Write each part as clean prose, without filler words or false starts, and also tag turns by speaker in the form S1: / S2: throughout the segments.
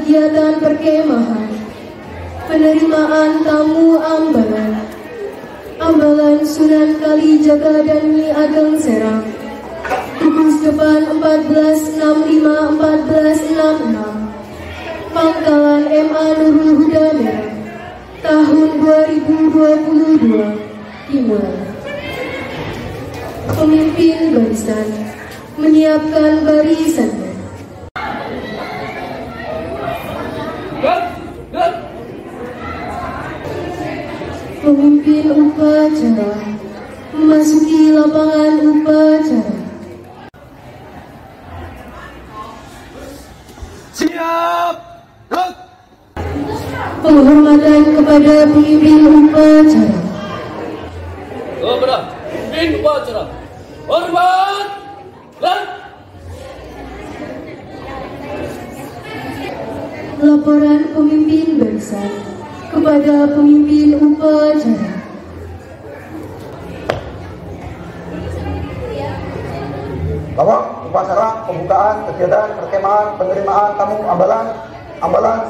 S1: kegiatan perkemahan, penerimaan tamu ambalan Sunan Kalijaga dan Nyi Ageng Serang, gugus depan 1465-1466, Pangkalan MA Nurul Huda Merah, tahun 2022 dimulai. Pemimpin barisan menyiapkan barisannya. Pemimpin upacara memasuki lapangan upacara.
S2: Siap.
S1: Penghormatan kepada pemimpin upacara.
S2: Kepada pemimpin upacara. Hormat.
S1: Laporan pemimpin barisan kepada pemimpin upacara.
S3: Bahwa upacara pembukaan kegiatan perkemahan penerimaan tamu ambalan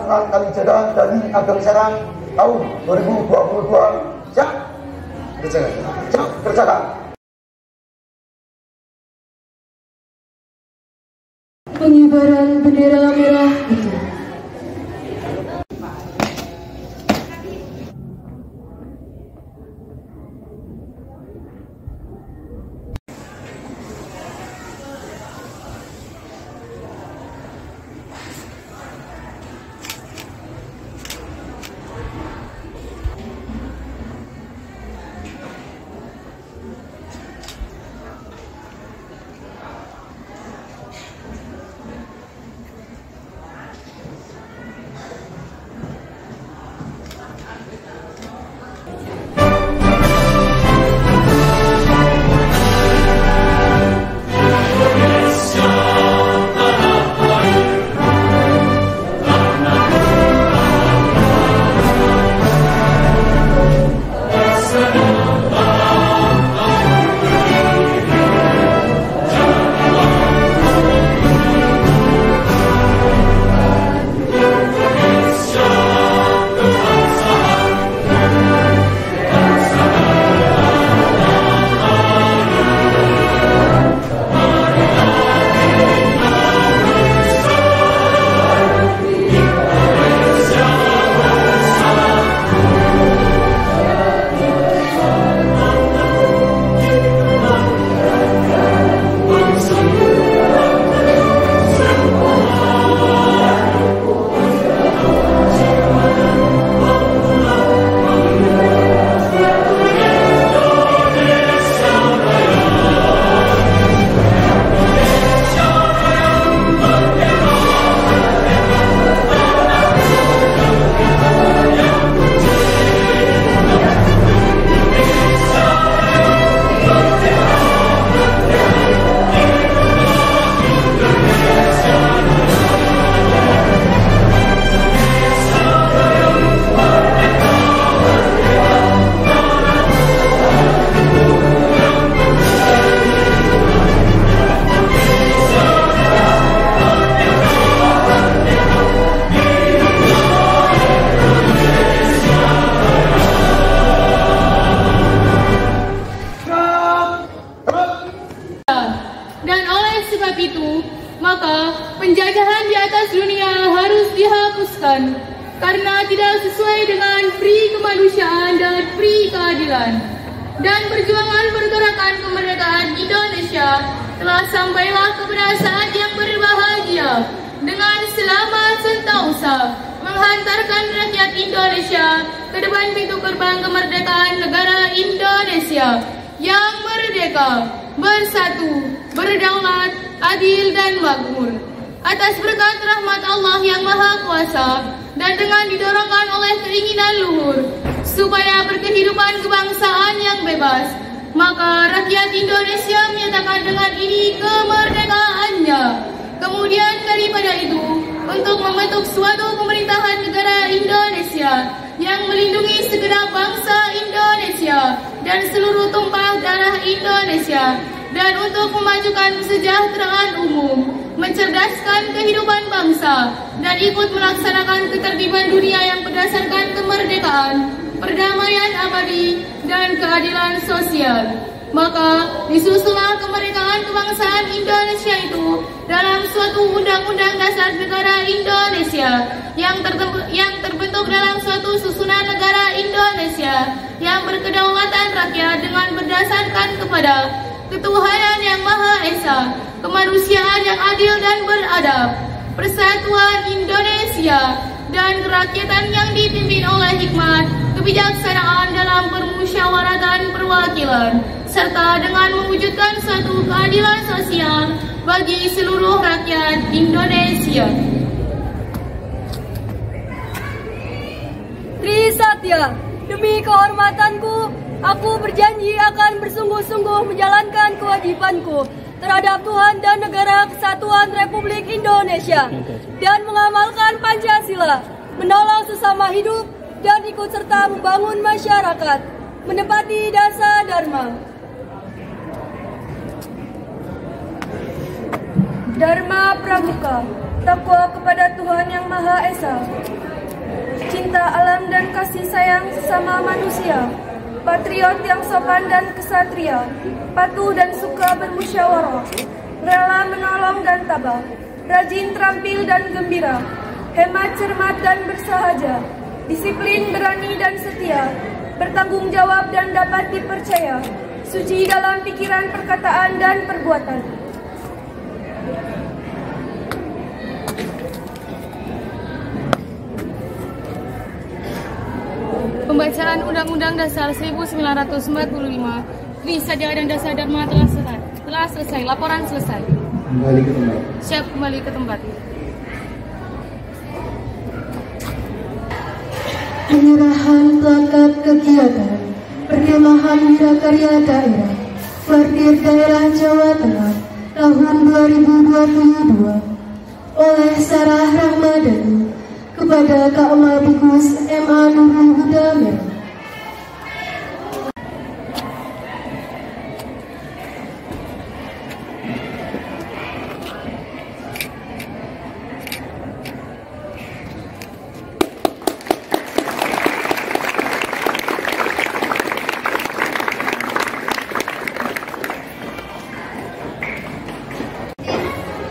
S3: Sunan Kalijaga dan Nyi Ageng Serang tahun 2022 siap kerjakan.
S1: Pengibaran bendera merah putih.
S4: Dan oleh sebab itu, maka penjajahan di atas dunia harus dihapuskan karena tidak sesuai dengan pri kemanusiaan dan pri keadilan. Dan perjuangan pergerakan kemerdekaan Indonesia telah sampailah kepada saat yang berbahagia dengan selamat sentosa menghantarkan rakyat Indonesia ke depan pintu gerbang kemerdekaan negara Indonesia yang merdeka, bersatu, berdaulat, adil dan makmur. Atas berkat rahmat Allah yang Maha Kuasa dan dengan didorongkan oleh keinginan luhur supaya berkehidupan kebangsaan yang bebas, maka rakyat Indonesia menyatakan dengan ini kemerdekaannya. Kemudian daripada itu, untuk membentuk suatu pemerintahan negara Indonesia yang melindungi segenap bangsa Indonesia dan seluruh tumpah darah Indonesia, dan untuk memajukan kesejahteraan umum, mencerdaskan kehidupan bangsa, dan ikut melaksanakan ketertiban dunia yang berdasarkan kemerdekaan, perdamaian abadi, dan keadilan sosial. Maka disusunlah kemerdekaan kebangsaan Indonesia itu dalam suatu undang-undang dasar negara Indonesia yang terbentuk dalam suatu susunan negara Indonesia yang berkedaulatan rakyat dengan berdasarkan kepada ketuhanan yang Maha Esa, kemanusiaan yang adil dan beradab, persatuan Indonesia, dan kerakyatan yang dipimpin oleh hikmat, kebijaksanaan dalam permusyawaratan perwakilan, serta dengan mewujudkan suatu keadilan sosial bagi seluruh rakyat Indonesia.
S5: Trisatya, demi kehormatanku, aku berjanji akan bersungguh-sungguh menjalankan kewajibanku terhadap Tuhan dan Negara Kesatuan Republik Indonesia dan mengamalkan Pancasila, menolong sesama hidup, dan ikut serta membangun masyarakat, menepati dasar Dharma. Dharma Pramuka, takwa kepada Tuhan Yang Maha Esa, cinta alam dan kasih sayang sesama manusia, patriot yang sopan dan kesatria, patuh dan suka bermusyawarah, rela menolong dan tabah, rajin, terampil dan gembira, hemat, cermat dan bersahaja, disiplin, berani dan setia, bertanggung jawab dan dapat dipercaya, suci dalam pikiran, perkataan, dan perbuatan.
S4: Pembacaan Undang-Undang Dasar 1945, Trisatya dan Dasar Dharma telah selesai. Laporan selesai.
S3: Kembali ke tempat.
S4: Siap kembali ke tempat.
S1: Penyerahan plakat kegiatan Perkemahan Wirakarya Daerah Parkir Daerah Jawa Tengah tahun 2022 oleh Sarah Rahmadani kepada Kak Mabikus MA Nurul Huda Merah.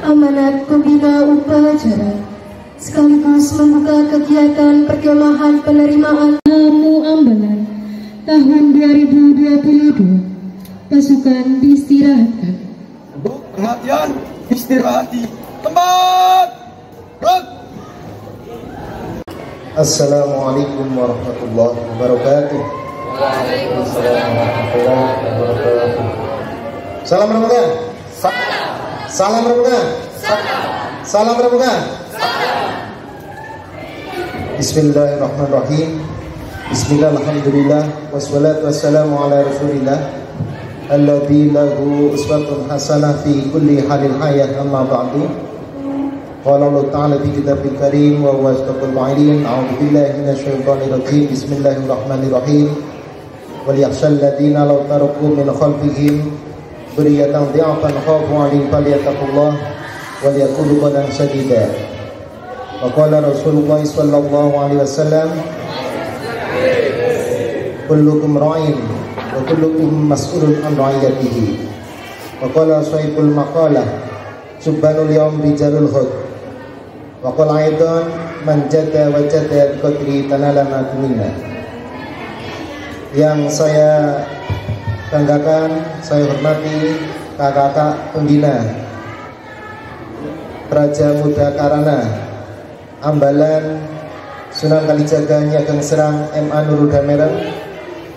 S1: Amanat pembina upacara sekaligus membuka kegiatan perkemahan penerimaan tamu ambalan tahun 2022. Pasukan diistirahatkan.
S3: Untuk perhatian, istirahat di tempat. Rot. Assalamualaikum warahmatullahi wabarakatuh. Waalaikumsalam warahmatullahi wabarakatuh. Salam Ramadan. Salam Ramadan. Salam Ramadan. Bismillahirrahmanirrahim. Bismillah, alhamdulillah, wassalatu wassalamu ala rasulillah alladzi lahu uswatun hasanah fi kulli halil hayat, amma ba'du. Qala Allah ta'ala fi kitabil karim wa huwa asdaqul qa'ilin. A'udzu billahi minasyaitonir rajim. Bismillahirrahmanirrahim. Wal yakhshal ladzina law taraku min khalfihim dzurriyyatan dhi'afan khafu 'alaihim falyattaqullah wal yaqulu qawlan sadida. Wa qala Rasulullah sallallahu alaihi wasallam, kullukum ra'in wa kullukum mas'ulun an ra'iyatihi. Wa qala sahibul maqalah, subhanul yawm bijalul hud. Wa qala aidan, man jada wa jada qadri tanala ma minna. Yang saya banggakan, saya hormati kakak-kakak pembina Praja Muda Karana Ambalan Sunan Kalijaga Niagang Serang MA Nurul Huda Merah.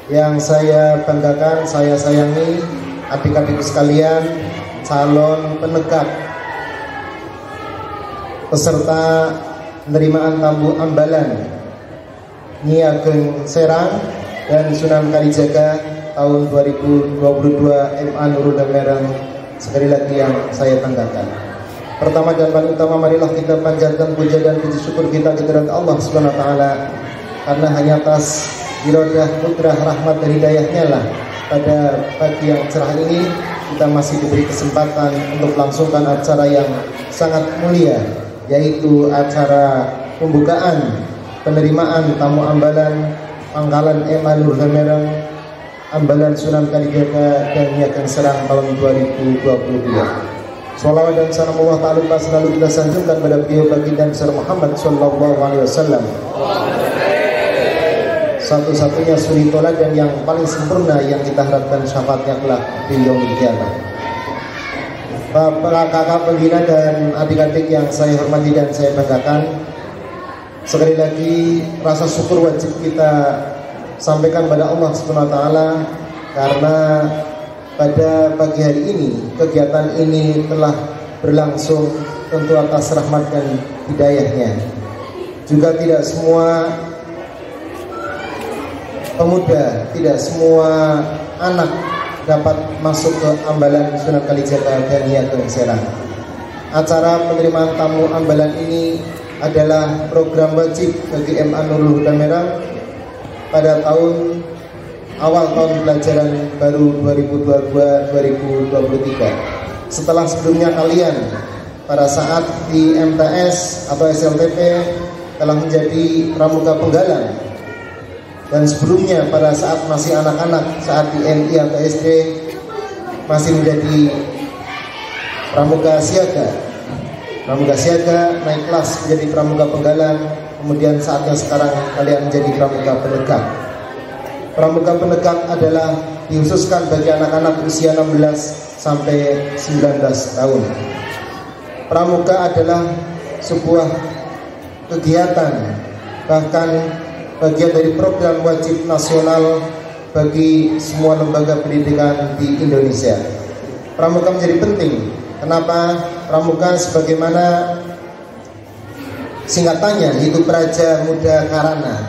S3: Yang saya banggakan, saya sayangi adik-adik sekalian, calon penegak peserta penerimaan tamu Ambalan Niagang Serang dan Sunan Kalijaga tahun 2022 MA Nurul Huda Merah. Sekali lagi yang saya banggakan. Pertama dan paling utama, marilah kita panjatkan puja dan puji syukur kita kehadirat Allah Subhanahu wa taala, karena hanya atas iradah, kudrah, rahmat dan hidayahnya lah pada pagi yang cerah ini kita masih diberi kesempatan untuk melangsungkan acara yang
S6: sangat mulia, yaitu acara pembukaan penerimaan tamu ambalan Pangkalan MA Nur Merang, Ambalan Sunan Kalijaga dan Niaga Serang tahun 2022. Sholawat dan salam Allah Ta'ala selalu kita sanjungkan pada beliau baginda besar Muhammad Sallallahu Alaihi Wasallam, satu-satunya suri toladan yang paling sempurna yang kita harapkan syafaatnya kelak di yaumil qiyamah. Bapak, kakak, penghina dan adik-adik yang saya hormati dan saya banggakan, sekali lagi rasa syukur wajib kita sampaikan pada Allah Subhanahu wa taala karena pada pagi hari ini kegiatan ini telah berlangsung tentu atas rahmat dan hidayahnya. Juga tidak semua pemuda, tidak semua anak dapat masuk ke Ambalan Sunan Kalijaga dan Niaga Serang. Acara penerimaan tamu Ambalan ini adalah program wajib bagi MA Nurul Huda Merang pada awal tahun pelajaran baru 2022-2023. Setelah sebelumnya kalian pada saat di MTS atau SLTP telah menjadi pramuka penggalan, dan sebelumnya pada saat masih anak-anak, saat di MI atau SD masih menjadi pramuka siaga. Pramuka siaga naik kelas menjadi pramuka penggalan, kemudian saatnya sekarang kalian menjadi pramuka penegak. Pramuka penegak adalah dikhususkan bagi anak-anak usia 16 sampai 19 tahun. Pramuka adalah sebuah kegiatan, bahkan bagian dari program wajib nasional bagi semua lembaga pendidikan di Indonesia. Pramuka menjadi penting. Kenapa? Pramuka sebagaimana singkatannya yaitu Praja Muda Karana,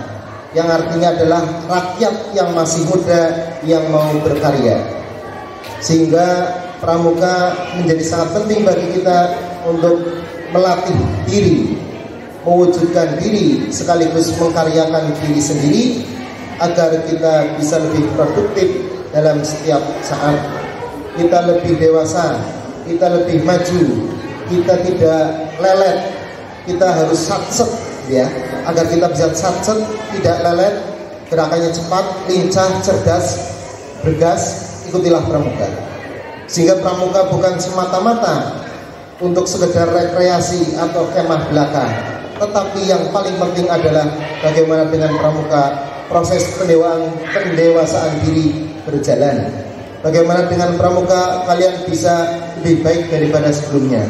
S6: yang artinya adalah rakyat yang masih muda yang mau berkarya. Sehingga pramuka menjadi sangat penting bagi kita untuk melatih diri, mewujudkan diri sekaligus mengkaryakan diri sendiri agar kita bisa lebih produktif dalam setiap saat. Kita lebih dewasa, kita lebih maju, kita tidak lelet, kita harus satset ya, agar kita bisa satset, tidak lelet, gerakannya cepat, lincah, cerdas, bergas. Ikutilah pramuka. Sehingga pramuka bukan semata-mata untuk sekedar rekreasi atau kemah belaka, tetapi yang paling penting adalah bagaimana dengan pramuka proses pendewasaan diri berjalan. Bagaimana dengan pramuka kalian bisa lebih baik daripada sebelumnya.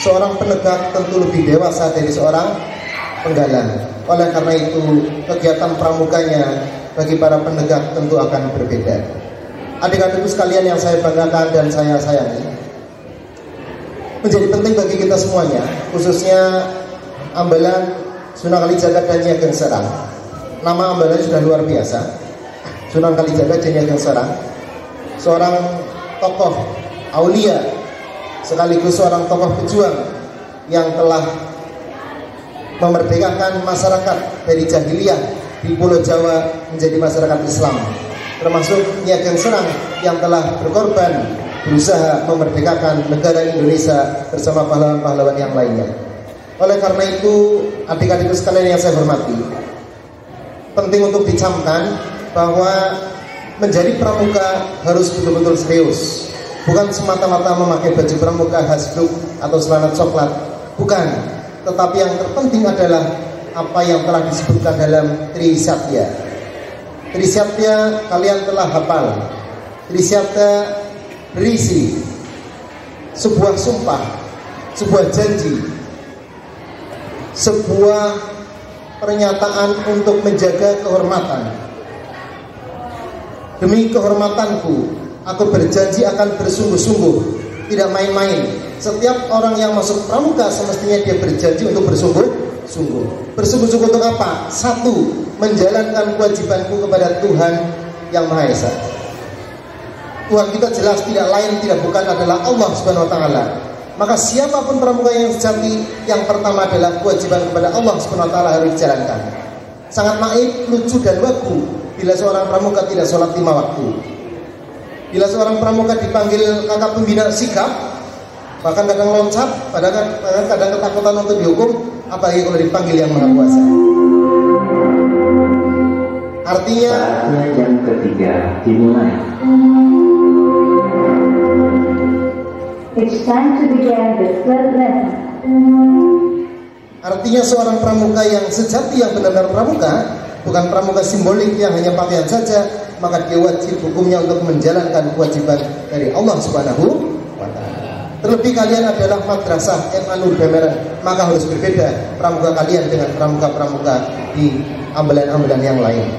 S6: Seorang penegak tentu lebih dewasa dari seorang penggalan. Oleh karena itu kegiatan pramukanya bagi para penegak tentu akan berbeda. Adik-adikku sekalian yang saya banggakan dan saya sayangi, menjadi penting bagi kita semuanya, khususnya Ambalan Sunan Kalijaga dan Niaga Serang. Nama Ambalan sudah luar biasa, Sunan Kalijaga dan Niaga Serang. Seorang tokoh aulia sekaligus seorang tokoh pejuang yang telah memerdekakan masyarakat dari jahiliyah di Pulau Jawa menjadi masyarakat Islam, termasuk Niaga Serang yang telah berkorban berusaha memerdekakan negara Indonesia bersama pahlawan-pahlawan yang lainnya. Oleh karena itu, adik-adikku sekalian yang saya hormati, penting untuk dicamkan bahwa menjadi pramuka harus betul-betul serius. Bukan semata-mata memakai baju pramuka khas grup atau celana coklat, bukan. Tetapi yang terpenting adalah apa yang telah disebutkan dalam Trisatya. Trisatya kalian telah hafal. Trisatya berisi sebuah sumpah, sebuah janji, sebuah pernyataan untuk menjaga kehormatan. Demi kehormatanku, aku berjanji akan bersungguh-sungguh, tidak main-main. Setiap orang yang masuk pramuka semestinya dia berjanji untuk bersungguh-sungguh. Bersungguh-sungguh untuk apa? Satu, menjalankan kewajibanku kepada Tuhan Yang Maha Esa. Tuhan kita jelas tidak lain, tidak bukan adalah Allah Subhanahu wa taala. Maka siapapun pramuka yang sejati, yang pertama adalah kewajiban kepada Allah Subhanahu wa taala harus dijalankan. Sangat naif, lucu dan wagu bila seorang pramuka tidak sholat 5 waktu. Bila seorang pramuka dipanggil kakak pembina sikap, bahkan kadang loncat, kadang ketakutan untuk dihukum, apalagi kalau dipanggil Yang Maha Kuasa. Artinya
S7: jam ketiga dimulai.
S8: It's time to begin the third lesson.
S6: Artinya seorang pramuka yang sejati, yang benar-benar pramuka, bukan pramuka simbolik yang hanya pakaian saja, maka dia wajib hukumnya untuk menjalankan kewajiban dari Allah Subhanahu wa Ta'ala. Terlebih kalian adalah madrasah MA Nur Dameran, maka harus berbeda pramuka kalian dengan pramuka-pramuka di ambalan-ambalan yang lain.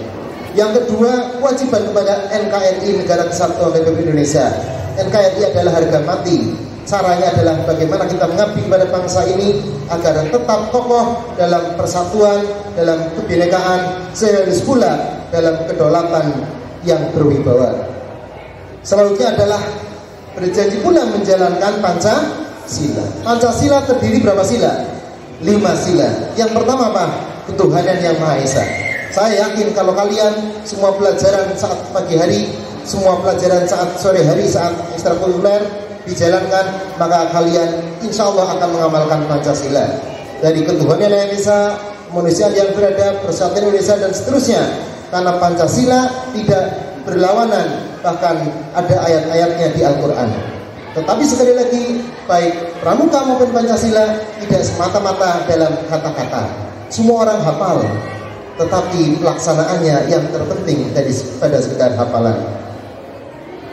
S6: Yang kedua, kewajiban kepada NKRI, Negara Kesatuan Republik Indonesia. NKRI adalah harga mati. Caranya adalah bagaimana kita mengabdi kepada bangsa ini agar tetap kokoh dalam persatuan, dalam kebinekaan, sekaligus pula dalam kedaulatan yang berwibawa. Selanjutnya adalah berjanji pula menjalankan Pancasila. Pancasila terdiri berapa sila? 5 sila. Yang pertama apa? Ketuhanan Yang Maha Esa. Saya yakin kalau kalian semua pelajaran saat pagi hari, semua pelajaran saat sore hari, saat ekstrakurikuler dijalankan, maka kalian insya Allah akan mengamalkan Pancasila. Dari ketuhanan yang bisa, kemanusiaan yang beradab, persatuan Indonesia dan seterusnya. Karena Pancasila tidak berlawanan, bahkan ada ayat-ayatnya di Al-Quran. Tetapi sekali lagi, baik pramuka maupun Pancasila tidak semata-mata dalam kata-kata. Semua orang hafal, tetapi pelaksanaannya yang terpenting daripada sekedar hafalan.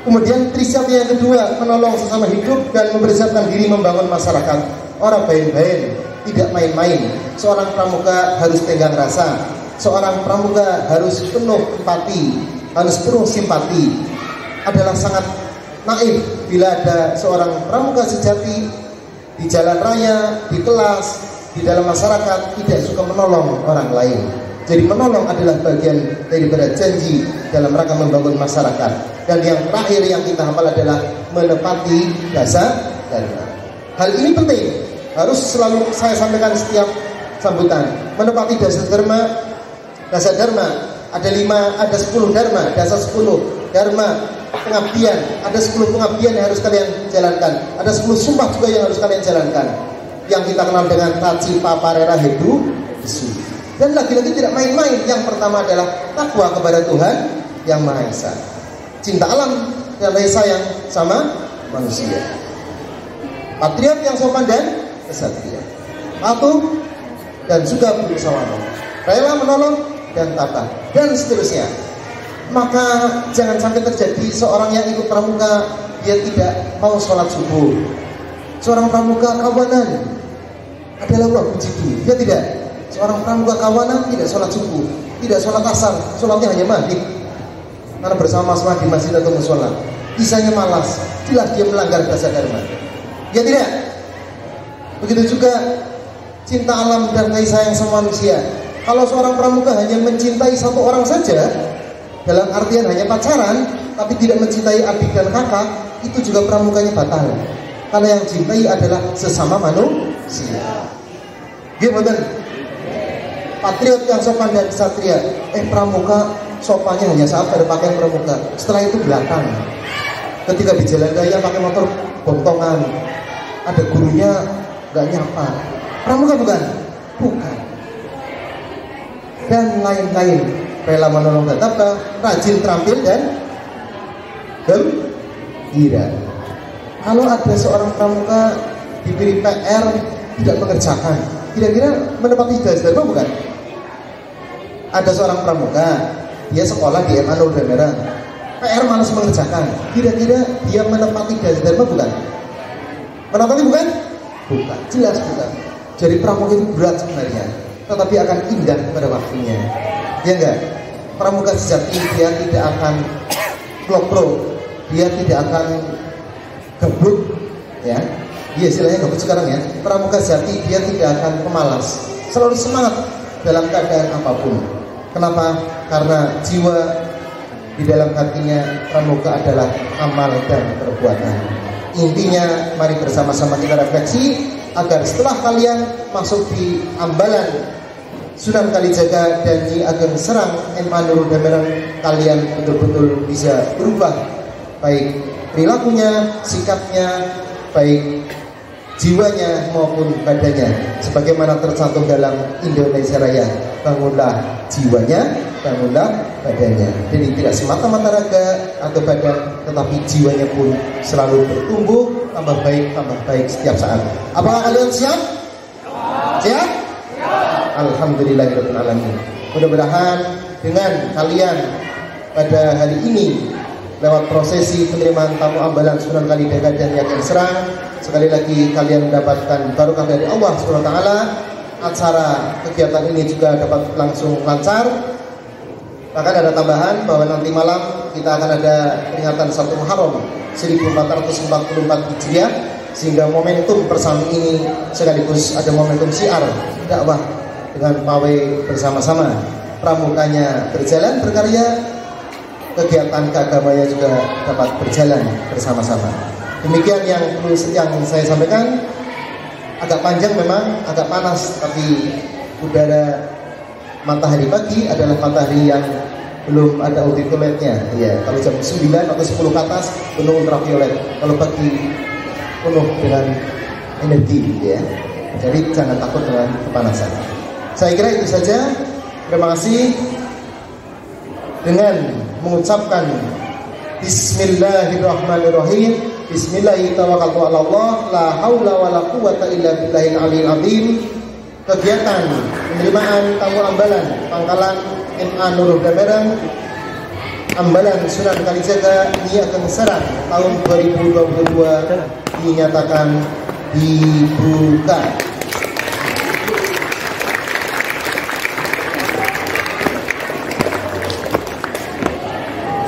S6: Kemudian trisatya yang kedua, menolong sesama hidup dan mempersiapkan diri membangun masyarakat. Orang bain-bain, tidak main-main. Seorang pramuka harus tenggang rasa. Seorang pramuka harus penuh empati, harus penuh simpati. Adalah sangat naif bila ada seorang pramuka sejati di jalan raya, di kelas, di dalam masyarakat tidak suka menolong orang lain. Jadi menolong adalah bagian daripada janji dalam rangka membangun masyarakat. Dan yang terakhir yang kita hafal adalah menepati dasar dharma. Hal ini penting, harus selalu saya sampaikan setiap sambutan. Menepati dasar dharma. Dasar dharma ada 10 dharma, dasar 10 dharma pengabdian. Ada 10 pengabdian yang harus kalian jalankan. Ada 10 sumpah juga yang harus kalian jalankan. Yang kita kenal dengan Taci Paparera Hedu Isu. Dan lagi-lagi tidak main-main. Yang pertama adalah takwa kepada Tuhan Yang Maha Esa. Cinta alam dan rasa sayang sama manusia. Patriot yang sopan dan kesatria. Patuh dan juga bermusyawarah. Rela menolong dan tabah dan seterusnya. Maka jangan sampai terjadi seorang yang ikut pramuka dia tidak mau sholat subuh. Seorang pramuka kawanan adalah Allah puji. Dia tidak. Seorang pramuka kawanan tidak sholat subuh, tidak sholat asar, sholatnya hanya maghrib. Karena bersama-sama di masjid atau musola, bisanya malas, jelas dia melanggar dasar dharma. Ya tidak. Begitu juga cinta alam dan kasih sayang sama manusia. Kalau seorang pramuka hanya mencintai satu orang saja, dalam artian hanya pacaran, tapi tidak mencintai adik dan kakak, itu juga pramukanya batal. Karena yang cintai adalah sesama manusia. Gimana? Patriot yang sopan dan kesatria. Pramuka sopannya hanya saat pada pakaian pramuka. Setelah itu belakang. Ketika di jalan raya pakai motor bontongan, ada gurunya nggak nyapa. Pramuka bukan? Bukan. Dan lain-lain. Rela menolong dan tabah, rajin terampil dan gembira. Kalau ada seorang pramuka diberi PR tidak mengerjakan, kira-kira menepati dasar dharma bukan? Ada seorang pramuka, dia sekolah di MA Nur Dameran, PR malas mengerjakan, kira-kira dia menepati dasar dharma bukan? Menepati bukan? Bukan, jelas bukan. Jadi pramuka itu berat sebenarnya, tetapi akan indah pada waktunya. Ya enggak? Pramuka sejati dia tidak akan klopro, dia tidak akan gebut, ya. Dia istilahnya gebut sekarang ya. Pramuka sejati dia tidak akan pemalas, selalu semangat dalam keadaan apapun. Kenapa? Karena jiwa di dalam hatinya pramuka adalah amal dan perbuatan. Intinya, mari bersama-sama kita refleksi agar setelah kalian masuk di ambalan Sunan Kalijaga dan Nyi Ageng Serang MA Nur Dameran, kalian betul-betul bisa berubah, baik perilakunya, sikapnya, baik jiwanya maupun badannya, sebagaimana tercantum dalam Indonesia Raya. Bangunlah jiwanya, bangunlah badannya. Jadi tidak semata-mata raga atau badan, tetapi jiwanya pun selalu bertumbuh, tambah baik setiap saat. Apakah kalian siap? Siap? Alhamdulillahirabbil alamin. Mudah-mudahan dengan kalian pada hari ini lewat prosesi penerimaan tamu ambalan Sunan Kalijaga dan Yakin Serang, sekali lagi kalian mendapatkan barokah dari Allah SWT. Acara kegiatan ini juga dapat langsung lancar. Bahkan ada tambahan bahwa nanti malam kita akan ada peringatan 1 Muharram 1444 Hijriah, sehingga momentum bersama ini sekaligus ada momentum syiar dakwah dengan pawai bersama-sama. Pramukanya berjalan berkarya, kegiatan keagamanya juga dapat berjalan bersama-sama. Demikian yang saya sampaikan. Agak panjang memang, agak panas, tapi udara matahari pagi adalah matahari yang belum ada ultravioletnya. Ya, kalau jam 9 atau 10 ke atas penuh ultraviolet. Kalau pagi penuh dengan energi, ya. Jadi jangan takut dengan kepanasan. Saya kira itu saja. Terima kasih. Dengan mengucapkan Bismillahirrahmanirrahim. Bismillahirrahmanirrahim. La haula wa la quwata illa billahil aliyil azim. Kegiatan penerimaan tamu ambalan Pangkalan MA Nurul Huda Merah Ambalan Sunan Kalijaga Yakin Serang tahun 2022 dinyatakan dibuka.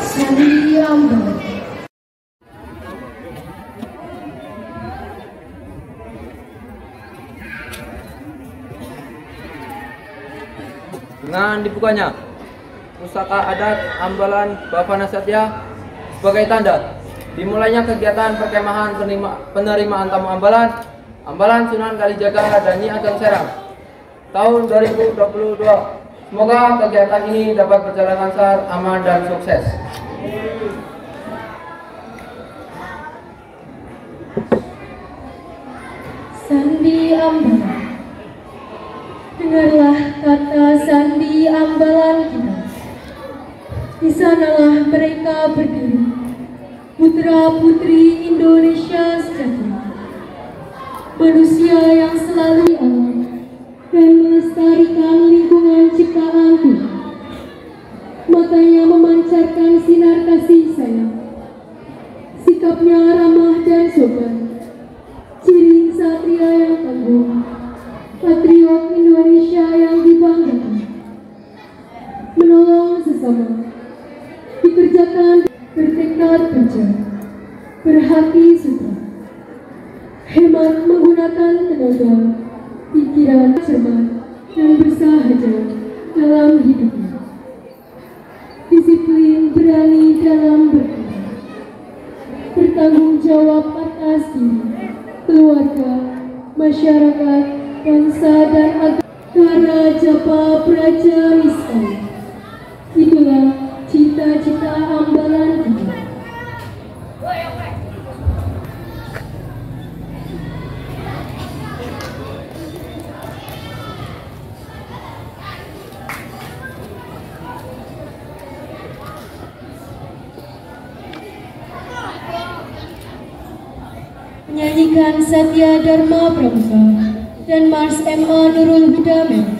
S1: Sandi ambalan.
S9: Dengan dibukanya pusaka adat ambalan Bavana Satya sebagai tanda dimulainya kegiatan perkemahan penerimaan tamu ambalan Sunan Kalijaga dan Nyi Ageng Serang tahun 2022. Semoga kegiatan ini dapat berjalan lancar, aman dan sukses.
S1: Sandi ambalan. Dengarlah kata sandi ambalan kita. Di sanalah mereka berdiri, putra-putri Indonesia sejahtera, manusia yang selalu alam dan melestarikan lingkungan ciptaan Tuhan. Matanya memancarkan sinar kasih sayang, sikapnya ramah dan sopan, ciri satria yang tangguh, patriot Indonesia yang dibanggakan, menolong sesama, dikerjakan, bertekad kerja, berhati sutra, hemat menggunakan tenaga, pikiran cermat, dan bersahaja dalam hidupnya, disiplin berani dalam berkarya, bertanggung jawab atas diri, keluarga, masyarakat, bangsa dan agama. Kara japa praja miskai. Itulah cita-cita ambalan kita. Menyanyikan Satya Dharma Pramuka dan Mars MA Nurul Huda Merah.